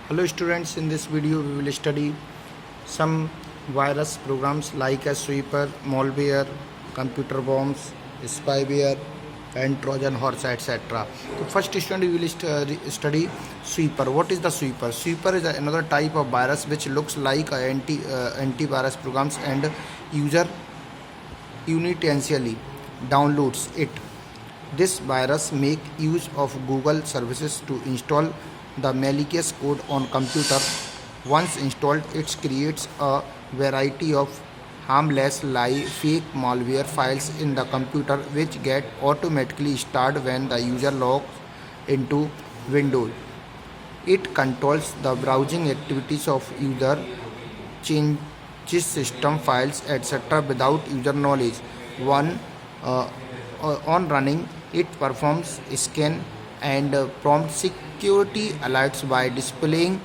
Hello students, in this video we will study some virus programs like a sweeper, malware, computer bombs, spyware and Trojan horse etc. So first student we will study sweeper. What is the sweeper? Sweeper is another type of virus which looks like a antivirus programs and user unintentionally downloads it. This virus make use of Google services to install the malicious code on computer. Once installed, it creates a variety of harmless fake malware files in the computer which get automatically started when the user logs into Windows. It controls the browsing activities of user, changes system files, etc. without user knowledge. On running, it performs scan and prompt security alerts by displaying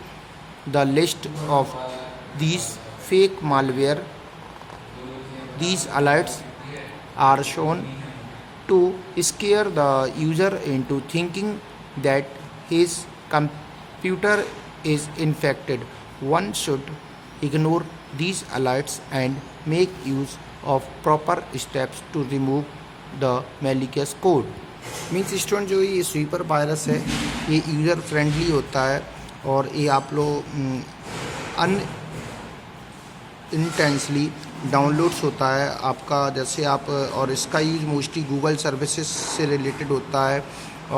the list of these fake malware. These alerts are shown to scare the user into thinking that his computer is infected. One should ignore these alerts and make use of proper steps to remove the malicious code. Means student जो ये sweeper virus है ये user friendly होता है और ये आप लोग इंटेंसली डाउनलोड्स होता है आपका जैसे आप और इसका यूज़ मोस्टली गूगल सर्विसेज से रिलेटेड होता है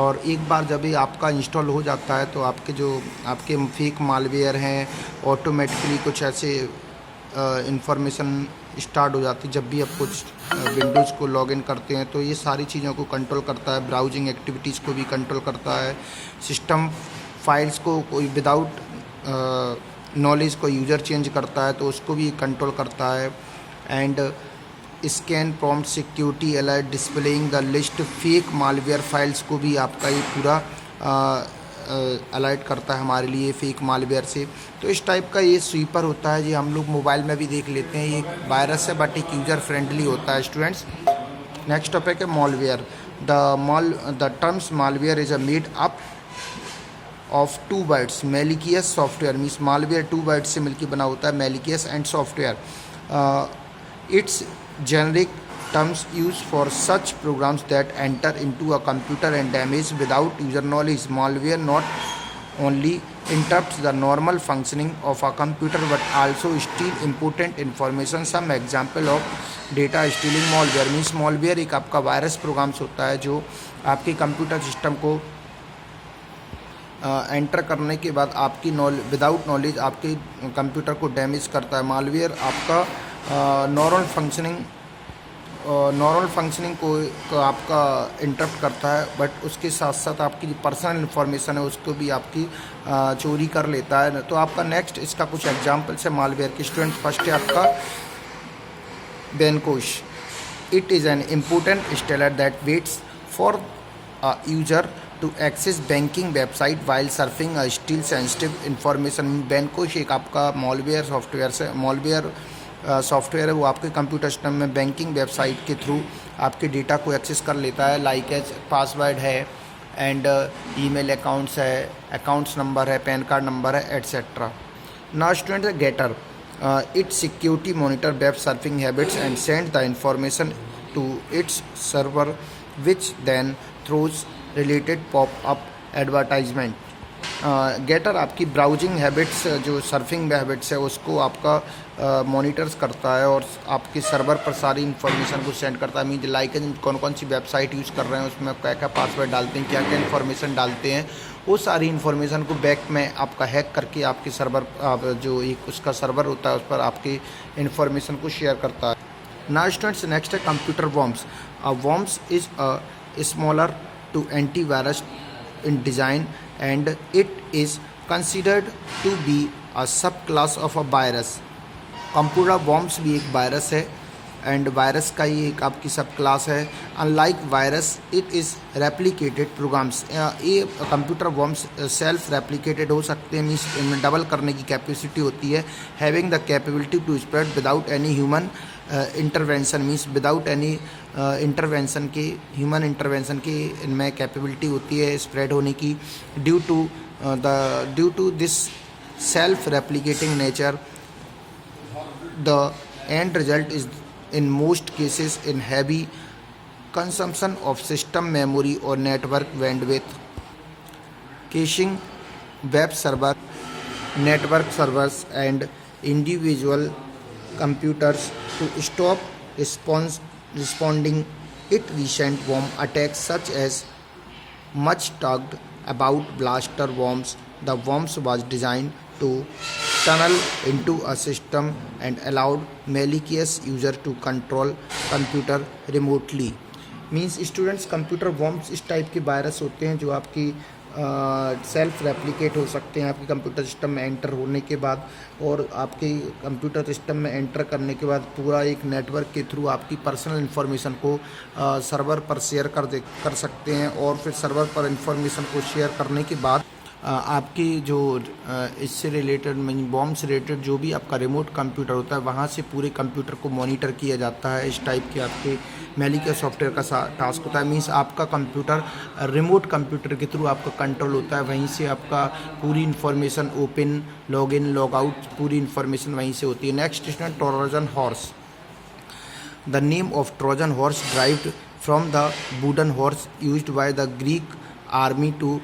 और एक बार जब ये आपका इंस्टॉल हो जाता है तो आपके फेक मालवेयर हैं ऑटोमेटिकली कुछ ऐसे इंफॉर्मेशन स्टार्ट हो जाती है जब भी आप कुछ विंडोज़ को लॉगिन करते हैं तो ये सारी चीज़ों को कंट्रोल करता है, ब्राउजिंग एक्टिविटीज़ को भी कंट्रोल करता है, सिस्टम फाइल्स को कोई विदाउट नॉलेज को यूज़र चेंज करता है तो उसको भी कंट्रोल करता है and scan prompt security alert displaying the list fake malware files को भी आपका ये पूरा अलर्ट करता है हमारे लिए फेक मालवेयर से. तो इस टाइप का ये स्वीपर होता है जी हम लोग मोबाइल में भी देख लेते हैं. ये वायरस है बट एक यूज़र फ्रेंडली होता है स्टूडेंट्स. नेक्स्ट टॉपिक है malware. The terms malware is a made up of 2 words. Malicious software means malware 2 words से मिलकर बना होता है malicious and software. It's generic terms used for such programs that enter into a computer and damage without user knowledge. Malware not only interrupts the normal functioning of a computer but also steal important information. Some example of data stealing malware means malware एक आपका virus programmes होता है जो आपके computer system को enter करने के बाद आपकी विदाउट नॉलेज आपके कंप्यूटर को डैमेज करता है. मालवेयर आपका नॉर्मल फंक्शनिंग को आपका इंटरप्ट करता है बट उसके साथ साथ आपकी जो पर्सनल इन्फॉर्मेशन है उसको भी आपकी चोरी कर लेता है. तो आपका नेक्स्ट इसका कुछ एग्जांपल्स है मालवेयर के स्टूडेंट. फर्स्ट है आपका Bancos. It is an important stealer that waits for user to access banking website while surfing still sensitive information. Bancos एक आपका मॉलवेयर सॉफ्टवेयर है वो आपके कंप्यूटर सिस्टम में बैंकिंग वेबसाइट के थ्रू आपके डेटा को एक्सेस कर लेता है. लाइक एज पासवर्ड है एंड ईमेल अकाउंट्स है, अकाउंट्स नंबर है, पैन कार्ड नंबर है एट्सेट्रा. नाउ स्टूडेंट है Gator. It's security monitor web surfing habits and send the information to its server which then throws related pop up advertisement. गेटर आपकी browsing habits जो surfing habits है उसको आपका monitors करता है और आपके सर्वर पर सारी इन्फॉर्मेशन को सेंड करता है. मीन लाइक कौन कौन सी वेबसाइट यूज़ कर रहे हैं उसमें क्या क्या पासवर्ड डालते हैं, क्या क्या इन्फॉर्मेशन डालते हैं, वो सारी इन्फॉर्मेशन को बैक में आपका हैक करके आपके सर्वर जो एक उसका सर्वर होता है उस पर आपकी इन्फॉर्मेशन को शेयर करता है. नाउ स्टूडेंट्स नेक्स्ट है computer worms. Worms is a smaller to anti virus in design and it is considered to be a subclass of a virus. Computer bombs भी एक वायरस है एंड वायरस का ही एक आपकी subclass है. Unlike virus it is replicated programs. ये computer bombs self replicated हो सकते हैं मीन्स इनमें डबल करने की कैपेसिटी होती है. Having the capability to spread without any human intervention means without any intervention के ह्यूमन इंटरवेंशन की इनमें कैपेबिलिटी होती है स्प्रेड होने की. Due to this self-replicating nature. The end result is in most cases in heavy consumption of system memory or network bandwidth. Caching, web server, network servers, and individual computers to stop responding it. Recent worm attacks such as much talked about blaster worms. The worms was designed to tunnel into a system and allowed malicious user to control computer remotely. Means students computer worms इस type के virus होते हैं जो आपकी self replicate हो सकते हैं आपके कंप्यूटर सिस्टम में एंटर होने के बाद, और आपके कंप्यूटर सिस्टम में एंटर करने के बाद पूरा एक नेटवर्क के थ्रू आपकी पर्सनल इन्फॉर्मेशन को सर्वर पर शेयर कर सकते हैं। और फिर सर्वर पर इन्फॉर्मेशन को शेयर करने के बाद आपकी जो इससे रिलेटेड बॉम्ब से रिलेटेड जो भी आपका रिमोट कंप्यूटर होता है वहाँ से पूरे कंप्यूटर को मॉनिटर किया जाता है। इस टाइप के आपके मैलिशियस सॉफ्टवेयर का टास्क होता है। मीन्स आपका कंप्यूटर रिमोट कंप्यूटर के थ्रू आपका कंट्रोल होता है, वहीं से आपका पूरी information open login log out पूरी इन्फॉर्मेशन वहीं से होती है। Next student, Trojan horse. The name of Trojan horse derived from the wooden horse used by the Greek army to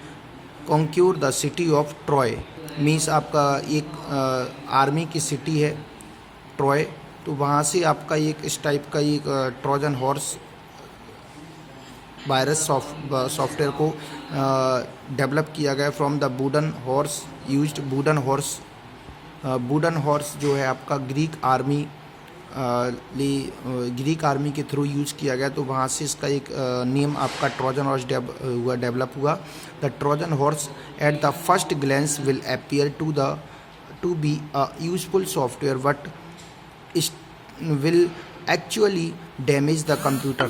conquer the city of Troy. Means आपका एक army की city है Troy, तो वहाँ से आपका एक इस टाइप का एक ट्रोजन हॉर्स वायरस सॉफ्टवेयर को डेवलप किया गया from the wooden horse used. Wooden horse जो है आपका ग्रीक आर्मी के थ्रू यूज़ किया गया, तो वहाँ से इसका एक नेम आपका ट्रोजन हॉर्स डेवलप हुआ। The Trojan horse at the first glance will appear to be a useful software but will actually damage the computer।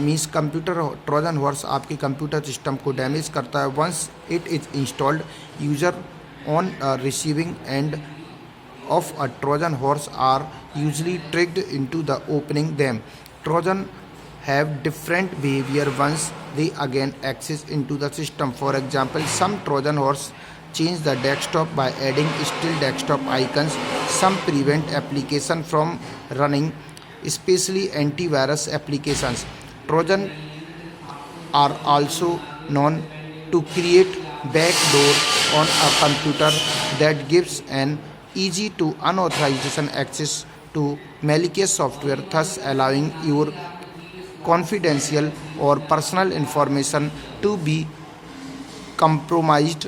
Means computer Trojan horse आपके कंप्यूटर सिस्टम को डैमेज करता है once it is installed. User on receiving end of a Trojan horse are usually tricked into the opening them. Trojan have different behavior once they again access into the system. For example, some Trojan horse change the desktop by adding still desktop icons. Some prevent application from running, especially antivirus applications. Trojan are also known to create backdoor on a computer that gives an easy to unauthorized access to malicious software, thus allowing your confidential or personal information to be compromised.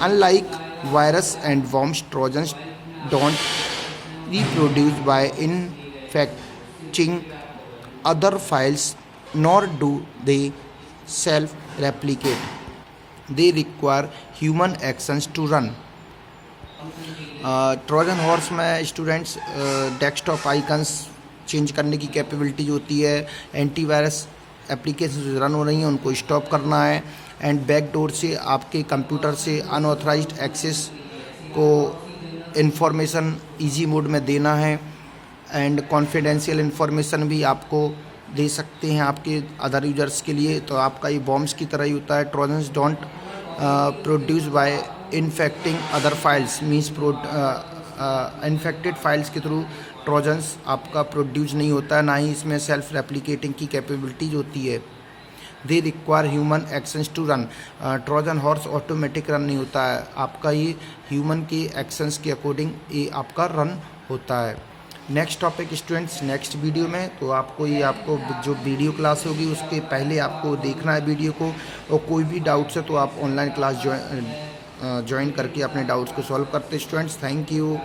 Unlike virus and worms, Trojans don't reproduce by infecting other files, nor do they self-replicate. They require human actions to run. Trojan horse में students desktop icons change करने की capability जो होती है, antivirus application जो run हो रही हैं उनको स्टॉप करना है, एंड बैकडोर से आपके कंप्यूटर से अनऑथराइज्ड एक्सेस को इन्फॉर्मेशन इजी मोड में देना है, एंड कॉन्फिडेंशियल इन्फॉर्मेशन भी आपको दे सकते हैं आपके अदर यूजर्स के लिए। तो आपका ये बॉम्ब्स की तरह ही होता है। Trojans don't produce by infecting other files. Means infected files के थ्रू ट्रोजन्स आपका प्रोड्यूस नहीं होता है, ना ही इसमें सेल्फ रेप्लिकेटिंग की कैपेबिलिटीज होती है। They require human actions to run. Trojan horse automatic run नहीं होता है, आपका ये ह्यूमन के एक्शंस के अकॉर्डिंग ये आपका रन होता है। Next topic students next video में, तो आपको जो वीडियो क्लास होगी उसके पहले आपको देखना है वीडियो को, और कोई भी डाउट्स है तो आप ऑनलाइन क्लास ज्वाइन करके अपने डाउट्स को सॉल्व करते स्टूडेंट्स। Thank you.